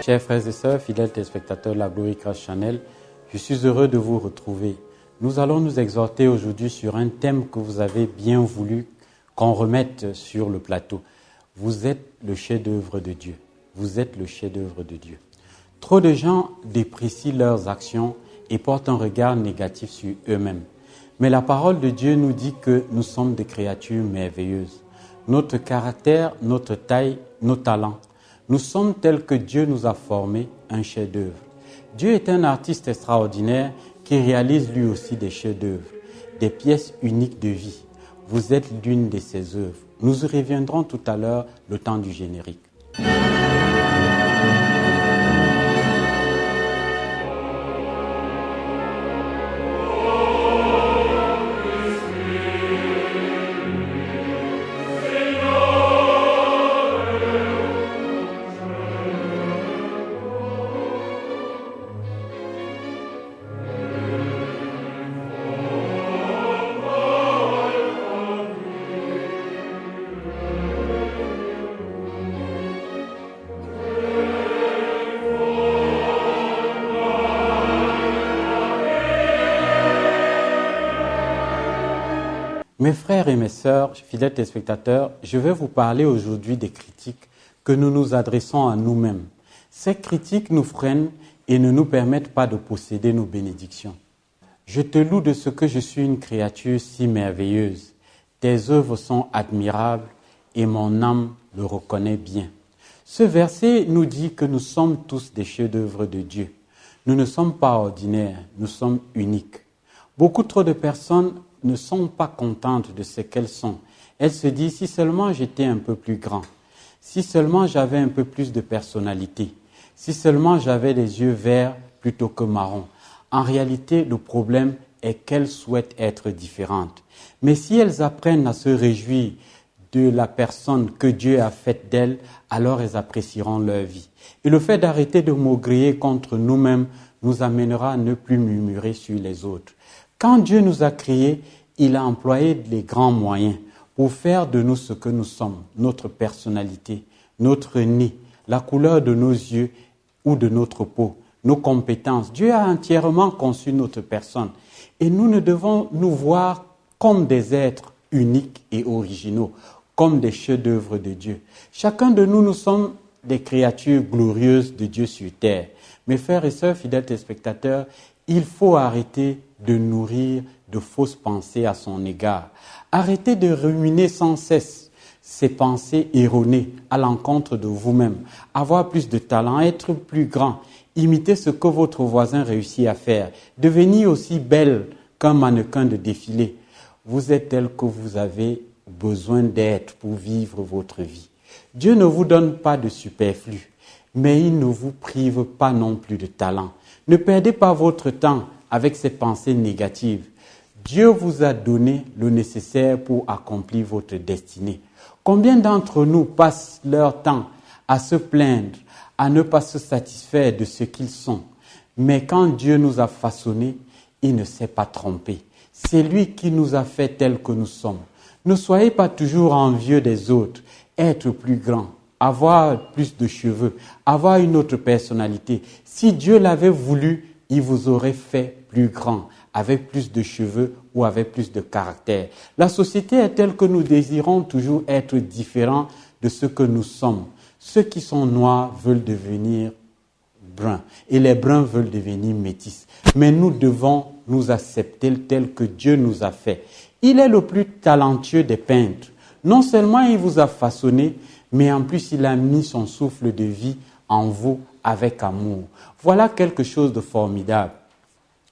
Chers frères et sœurs, fidèles téléspectateurs de la Glory Crash Channel, je suis heureux de vous retrouver. Nous allons nous exhorter aujourd'hui sur un thème que vous avez bien voulu qu'on remette sur le plateau. Vous êtes le chef-d'œuvre de Dieu. Vous êtes le chef-d'œuvre de Dieu. Trop de gens déprécient leurs actions et portent un regard négatif sur eux-mêmes. Mais la parole de Dieu nous dit que nous sommes des créatures merveilleuses. Notre caractère, notre taille, nos talents, nous sommes tels que Dieu nous a formés, un chef-d'œuvre. Dieu est un artiste extraordinaire qui réalise lui aussi des chefs-d'œuvre, des pièces uniques de vie. Vous êtes l'une de ses œuvres. Nous y reviendrons tout à l'heure, le temps du générique. Mes frères et mes sœurs, fidèles téléspectateurs, je vais vous parler aujourd'hui des critiques que nous nous adressons à nous-mêmes. Ces critiques nous freinent et ne nous permettent pas de posséder nos bénédictions. Je te loue de ce que je suis une créature si merveilleuse. Tes œuvres sont admirables et mon âme le reconnaît bien. Ce verset nous dit que nous sommes tous des chefs-d'œuvre de Dieu. Nous ne sommes pas ordinaires, nous sommes uniques. Beaucoup trop de personnes ne sont pas contentes de ce qu'elles sont. Elles se disent, si seulement j'étais un peu plus grand, si seulement j'avais un peu plus de personnalité, si seulement j'avais les yeux verts plutôt que marrons. En réalité, le problème est qu'elles souhaitent être différentes. Mais si elles apprennent à se réjouir de la personne que Dieu a faite d'elles, alors elles apprécieront leur vie. Et le fait d'arrêter de maugréer contre nous-mêmes nous amènera à ne plus murmurer sur les autres. Quand Dieu nous a créés, il a employé les grands moyens pour faire de nous ce que nous sommes, notre personnalité, notre nez, la couleur de nos yeux ou de notre peau, nos compétences. Dieu a entièrement conçu notre personne et nous ne devons nous voir comme des êtres uniques et originaux, comme des chefs-d'œuvre de Dieu. Chacun de nous, nous sommes des créatures glorieuses de Dieu sur terre. Mes frères et sœurs, fidèles téléspectateurs, il faut arrêter de nourrir de fausses pensées à son égard. Arrêtez de ruminer sans cesse ces pensées erronées à l'encontre de vous-même. Avoir plus de talent, être plus grand, imiter ce que votre voisin réussit à faire, devenir aussi belle qu'un mannequin de défilé. Vous êtes tel que vous avez besoin d'être pour vivre votre vie. Dieu ne vous donne pas de superflu, mais il ne vous prive pas non plus de talent. Ne perdez pas votre temps avec ces pensées négatives. Dieu vous a donné le nécessaire pour accomplir votre destinée. Combien d'entre nous passent leur temps à se plaindre, à ne pas se satisfaire de ce qu'ils sont? Mais quand Dieu nous a façonnés, il ne s'est pas trompé. C'est lui qui nous a fait tels que nous sommes. Ne soyez pas toujours envieux des autres, être plus grand, avoir plus de cheveux, avoir une autre personnalité. Si Dieu l'avait voulu, il vous aurait fait plus grand, avec plus de cheveux ou avec plus de caractère. La société est telle que nous désirons toujours être différents de ce que nous sommes. Ceux qui sont noirs veulent devenir bruns et les bruns veulent devenir métis. Mais nous devons nous accepter tel que Dieu nous a fait. Il est le plus talentueux des peintres. Non seulement il vous a façonné, mais en plus il a mis son souffle de vie en vous avec amour. Voilà quelque chose de formidable.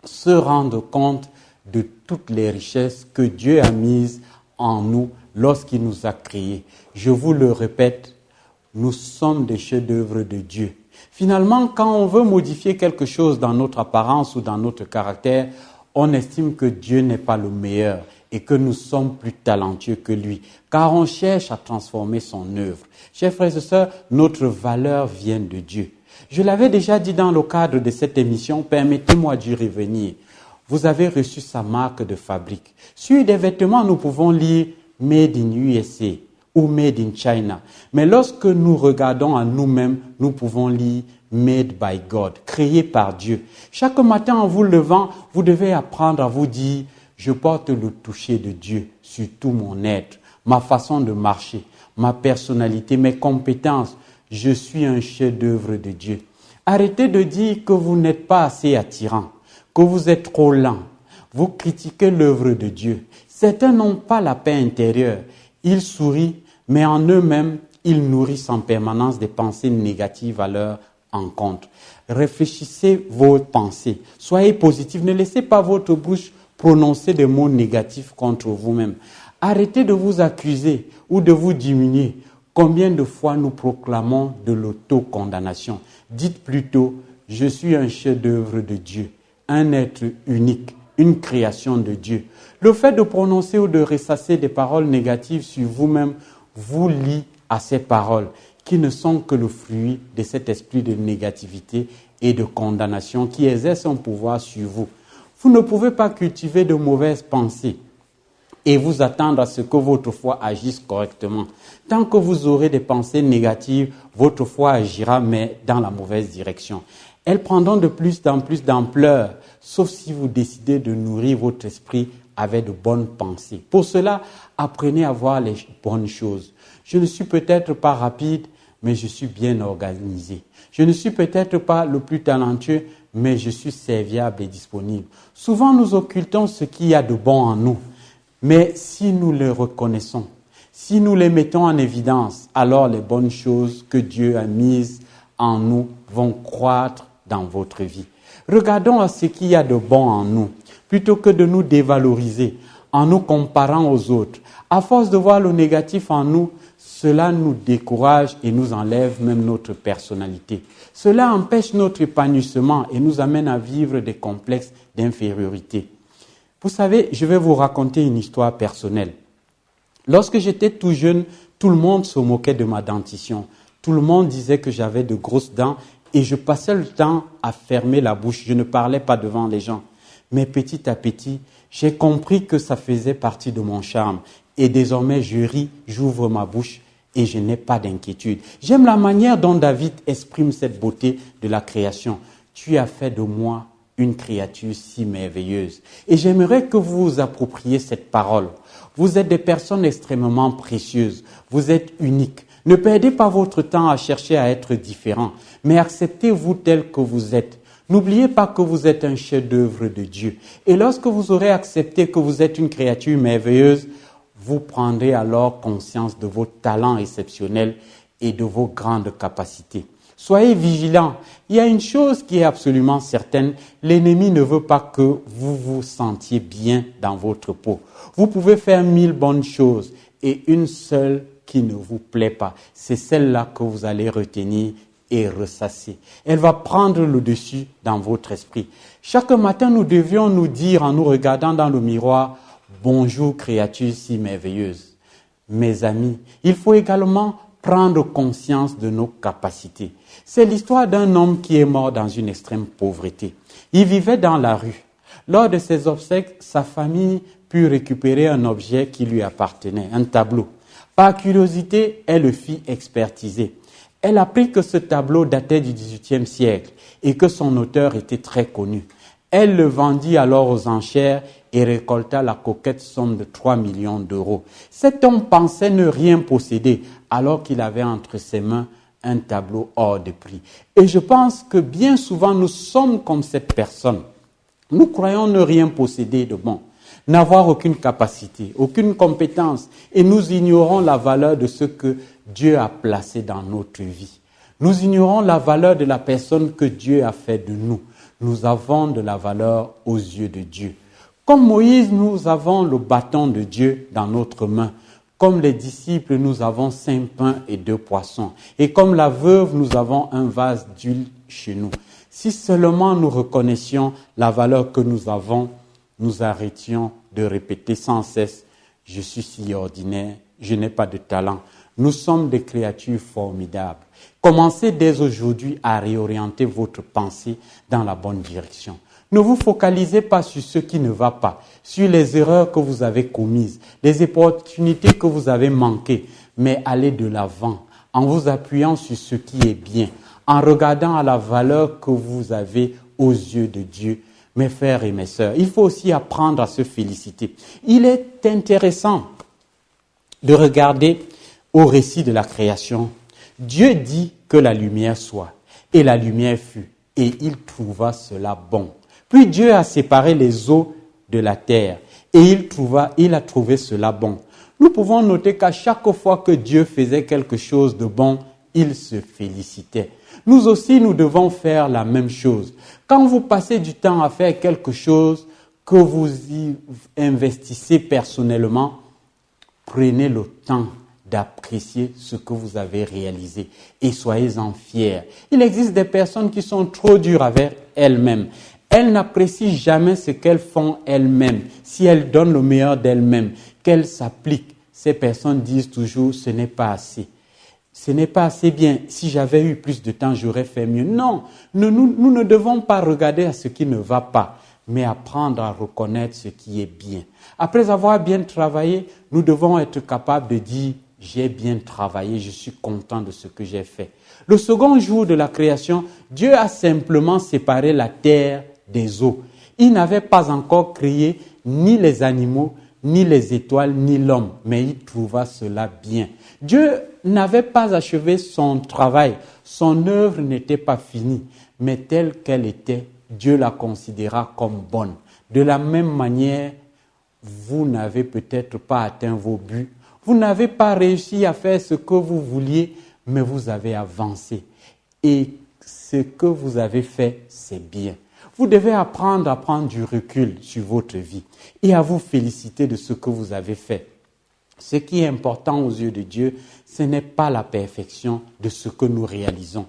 Se rendre compte de toutes les richesses que Dieu a mises en nous lorsqu'il nous a créés. Je vous le répète, nous sommes des chefs-d'œuvre de Dieu. Finalement, quand on veut modifier quelque chose dans notre apparence ou dans notre caractère, on estime que Dieu n'est pas le meilleur et que nous sommes plus talentueux que lui, car on cherche à transformer son œuvre. Chers frères et sœurs, notre valeur vient de Dieu. Je l'avais déjà dit dans le cadre de cette émission, permettez-moi d'y revenir. Vous avez reçu sa marque de fabrique. Sur des vêtements, nous pouvons lire « Made in USA » ou « Made in China ». Mais lorsque nous regardons à nous-mêmes, nous pouvons lire « made by God, créé par Dieu. Chaque matin en vous levant, vous devez apprendre à vous dire, je porte le toucher de Dieu sur tout mon être, ma façon de marcher, ma personnalité, mes compétences. Je suis un chef-d'œuvre de Dieu. Arrêtez de dire que vous n'êtes pas assez attirant, que vous êtes trop lent. Vous critiquez l'œuvre de Dieu. Certains n'ont pas la paix intérieure. Ils sourient, mais en eux-mêmes, ils nourrissent en permanence des pensées négatives à leur encontre. Réfléchissez vos pensées. Soyez positifs. Ne laissez pas votre bouche prononcer des mots négatifs contre vous-même. Arrêtez de vous accuser ou de vous diminuer. Combien de fois nous proclamons de l'autocondamnation? Dites plutôt, je suis un chef-d'œuvre de Dieu, un être unique, une création de Dieu. Le fait de prononcer ou de ressasser des paroles négatives sur vous-même vous lie à ces paroles qui ne sont que le fruit de cet esprit de négativité et de condamnation qui exerce un pouvoir sur vous. Vous ne pouvez pas cultiver de mauvaises pensées et vous attendre à ce que votre foi agisse correctement. Tant que vous aurez des pensées négatives, votre foi agira, mais dans la mauvaise direction. Elles prendront de plus en plus d'ampleur, sauf si vous décidez de nourrir votre esprit avec de bonnes pensées. Pour cela, apprenez à voir les bonnes choses. Je ne suis peut-être pas rapide, mais je suis bien organisé. Je ne suis peut-être pas le plus talentueux, mais je suis serviable et disponible. Souvent, nous occultons ce qu'il y a de bon en nous. Mais si nous les reconnaissons, si nous les mettons en évidence, alors les bonnes choses que Dieu a mises en nous vont croître dans votre vie. Regardons à ce qu'il y a de bon en nous, plutôt que de nous dévaloriser en nous comparant aux autres. À force de voir le négatif en nous, cela nous décourage et nous enlève même notre personnalité. Cela empêche notre épanouissement et nous amène à vivre des complexes d'infériorité. Vous savez, je vais vous raconter une histoire personnelle. Lorsque j'étais tout jeune, tout le monde se moquait de ma dentition. Tout le monde disait que j'avais de grosses dents et je passais le temps à fermer la bouche. Je ne parlais pas devant les gens. Mais petit à petit, j'ai compris que ça faisait partie de mon charme. Et désormais, je ris, j'ouvre ma bouche et je n'ai pas d'inquiétude. J'aime la manière dont David exprime cette beauté de la création. Tu as fait de moi une créature si merveilleuse. Et j'aimerais que vous vous appropriez cette parole. Vous êtes des personnes extrêmement précieuses. Vous êtes uniques. Ne perdez pas votre temps à chercher à être différent, mais acceptez-vous tel que vous êtes. N'oubliez pas que vous êtes un chef-d'œuvre de Dieu. Et lorsque vous aurez accepté que vous êtes une créature merveilleuse, vous prendrez alors conscience de vos talents exceptionnels et de vos grandes capacités. Soyez vigilants. Il y a une chose qui est absolument certaine. L'ennemi ne veut pas que vous vous sentiez bien dans votre peau. Vous pouvez faire 1000 bonnes choses et une seule qui ne vous plaît pas. C'est celle-là que vous allez retenir et ressasser. Elle va prendre le dessus dans votre esprit. Chaque matin, nous devions nous dire en nous regardant dans le miroir, « Bonjour créature si merveilleuse ». Mes amis, il faut également prendre conscience de nos capacités. C'est l'histoire d'un homme qui est mort dans une extrême pauvreté. Il vivait dans la rue. Lors de ses obsèques, sa famille put récupérer un objet qui lui appartenait, un tableau. Par curiosité, elle le fit expertiser. Elle apprit que ce tableau datait du XVIIIe siècle et que son auteur était très connu. Elle le vendit alors aux enchères et récolta la coquette somme de 3 millions d'euros. Cet homme pensait ne rien posséder alors qu'il avait entre ses mains un tableau hors de prix. Et je pense que bien souvent nous sommes comme cette personne. Nous croyons ne rien posséder de bon, n'avoir aucune capacité, aucune compétence et nous ignorons la valeur de ce que Dieu a placé dans notre vie. Nous ignorons la valeur de la personne que Dieu a fait de nous. Nous avons de la valeur aux yeux de Dieu. Comme Moïse, nous avons le bâton de Dieu dans notre main. Comme les disciples, nous avons 5 pains et 2 poissons. Et comme la veuve, nous avons un vase d'huile chez nous. Si seulement nous reconnaissions la valeur que nous avons, nous arrêtions de répéter sans cesse « Je suis si ordinaire, je n'ai pas de talent ». Nous sommes des créatures formidables. Commencez dès aujourd'hui à réorienter votre pensée dans la bonne direction. Ne vous focalisez pas sur ce qui ne va pas, sur les erreurs que vous avez commises, les opportunités que vous avez manquées, mais allez de l'avant. en vous appuyant sur ce qui est bien, en regardant à la valeur que vous avez aux yeux de Dieu. Mes frères et mes sœurs, il faut aussi apprendre à se féliciter. Il est intéressant de regarder au récit de la création. Dieu dit que la lumière soit, et la lumière fut, et il trouva cela bon. Puis Dieu a séparé les eaux de la terre, et il a trouvé cela bon. Nous pouvons noter qu'à chaque fois que Dieu faisait quelque chose de bon, il se félicitait. Nous aussi, nous devons faire la même chose. Quand vous passez du temps à faire quelque chose que vous y investissez personnellement, prenez le temps d'apprécier ce que vous avez réalisé et soyez-en fiers. Il existe des personnes qui sont trop dures avec elles-mêmes. Elles n'apprécient jamais ce qu'elles font elles-mêmes. Si elles donnent le meilleur d'elles-mêmes, qu'elles s'appliquent, ces personnes disent toujours « ce n'est pas assez ». Ce n'est pas assez bien. Si j'avais eu plus de temps, j'aurais fait mieux. Non, nous ne devons pas regarder à ce qui ne va pas, mais apprendre à reconnaître ce qui est bien. Après avoir bien travaillé, nous devons être capables de dire « j'ai bien travaillé, je suis content de ce que j'ai fait ». Le second jour de la création, Dieu a simplement séparé la terre des eaux. Il n'avait pas encore créé ni les animaux, ni les étoiles, ni l'homme, mais il trouva cela bien. Dieu n'avait pas achevé son travail, son œuvre n'était pas finie, mais telle qu'elle était, Dieu la considéra comme bonne. De la même manière, vous n'avez peut-être pas atteint vos buts, vous n'avez pas réussi à faire ce que vous vouliez, mais vous avez avancé. Et ce que vous avez fait, c'est bien. Vous devez apprendre à prendre du recul sur votre vie et à vous féliciter de ce que vous avez fait. Ce qui est important aux yeux de Dieu, ce n'est pas la perfection de ce que nous réalisons,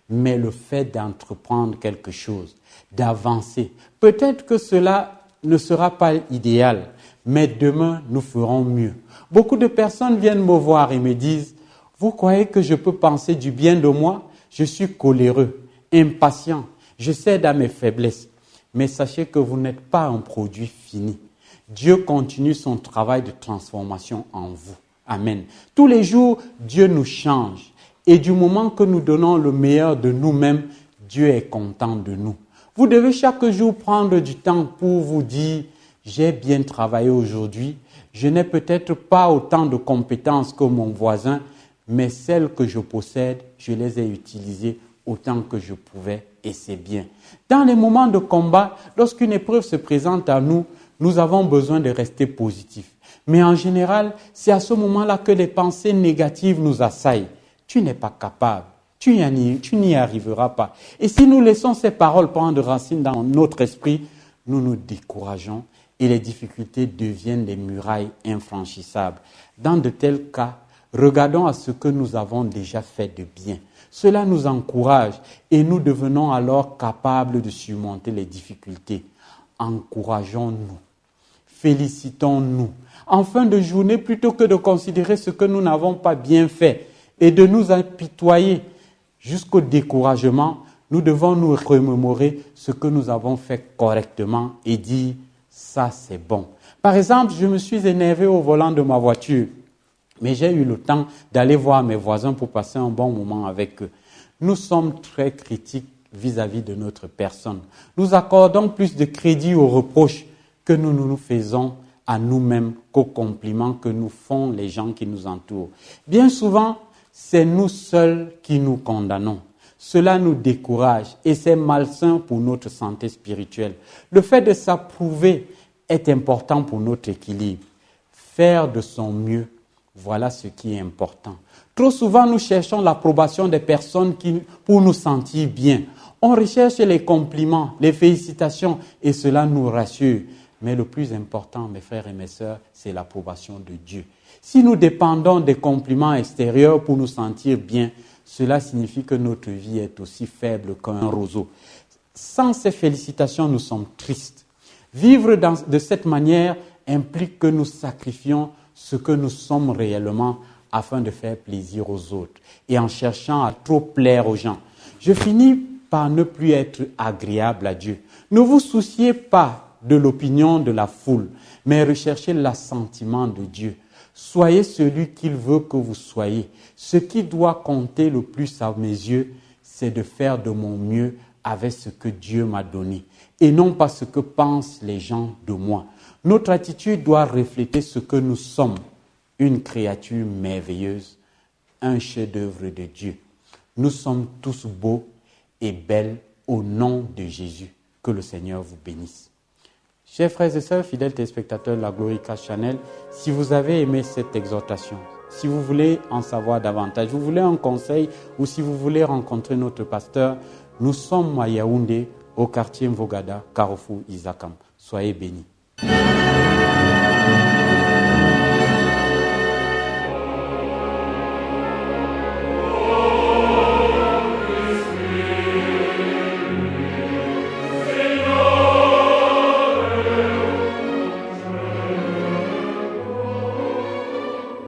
mais le fait d'entreprendre quelque chose, d'avancer. Peut-être que cela ne sera pas idéal, mais demain, nous ferons mieux. Beaucoup de personnes viennent me voir et me disent « Vous croyez que je peux penser du bien de moi? Je suis coléreux, impatient, je cède à mes faiblesses. » Mais sachez que vous n'êtes pas un produit fini. Dieu continue son travail de transformation en vous. Amen. Tous les jours, Dieu nous change. Et du moment que nous donnons le meilleur de nous-mêmes, Dieu est content de nous. Vous devez chaque jour prendre du temps pour vous dire « J'ai bien travaillé aujourd'hui. Je n'ai peut-être pas autant de compétences que mon voisin, mais celles que je possède, je les ai utilisées autant que je pouvais et c'est bien. » Dans les moments de combat, lorsqu'une épreuve se présente à nous, nous avons besoin de rester positifs. Mais en général, c'est à ce moment-là que les pensées négatives nous assaillent. Tu n'es pas capable, tu n'y arriveras pas. Et si nous laissons ces paroles prendre racine dans notre esprit, nous nous décourageons et les difficultés deviennent des murailles infranchissables. Dans de tels cas, regardons à ce que nous avons déjà fait de bien. Cela nous encourage et nous devenons alors capables de surmonter les difficultés. Encourageons-nous, félicitons-nous. En fin de journée, plutôt que de considérer ce que nous n'avons pas bien fait et de nous apitoyer jusqu'au découragement, nous devons nous remémorer ce que nous avons fait correctement et dire « ça c'est bon ». Par exemple, je me suis énervé au volant de ma voiture. Mais j'ai eu le temps d'aller voir mes voisins pour passer un bon moment avec eux. Nous sommes très critiques vis-à-vis de notre personne. Nous accordons plus de crédit aux reproches que nous faisons à nous-mêmes qu'aux compliments que nous font les gens qui nous entourent. Bien souvent, c'est nous seuls qui nous condamnons. Cela nous décourage et c'est malsain pour notre santé spirituelle. Le fait de s'approuver est important pour notre équilibre. Faire de son mieux, voilà ce qui est important. Trop souvent, nous cherchons l'approbation des personnes pour nous sentir bien. On recherche les compliments, les félicitations et cela nous rassure. Mais le plus important, mes frères et mes sœurs, c'est l'approbation de Dieu. Si nous dépendons des compliments extérieurs pour nous sentir bien, cela signifie que notre vie est aussi faible qu'un roseau. Sans ces félicitations, nous sommes tristes. Vivre de cette manière implique que nous sacrifions ce que nous sommes réellement afin de faire plaisir aux autres et en cherchant à trop plaire aux gens. Je finis par ne plus être agréable à Dieu. Ne vous souciez pas de l'opinion de la foule, mais recherchez l'assentiment de Dieu. Soyez celui qu'il veut que vous soyez. Ce qui doit compter le plus à mes yeux, c'est de faire de mon mieux avec ce que Dieu m'a donné et non pas ce que pensent les gens de moi. Notre attitude doit refléter ce que nous sommes, une créature merveilleuse, un chef-d'œuvre de Dieu. Nous sommes tous beaux et belles au nom de Jésus. Que le Seigneur vous bénisse. Chers frères et sœurs, fidèles téléspectateurs de la Glorica Channel, si vous avez aimé cette exhortation, si vous voulez en savoir davantage, vous voulez un conseil ou si vous voulez rencontrer notre pasteur, nous sommes à Yaoundé, au quartier Mvogada, Carrefour Isakam. Soyez bénis.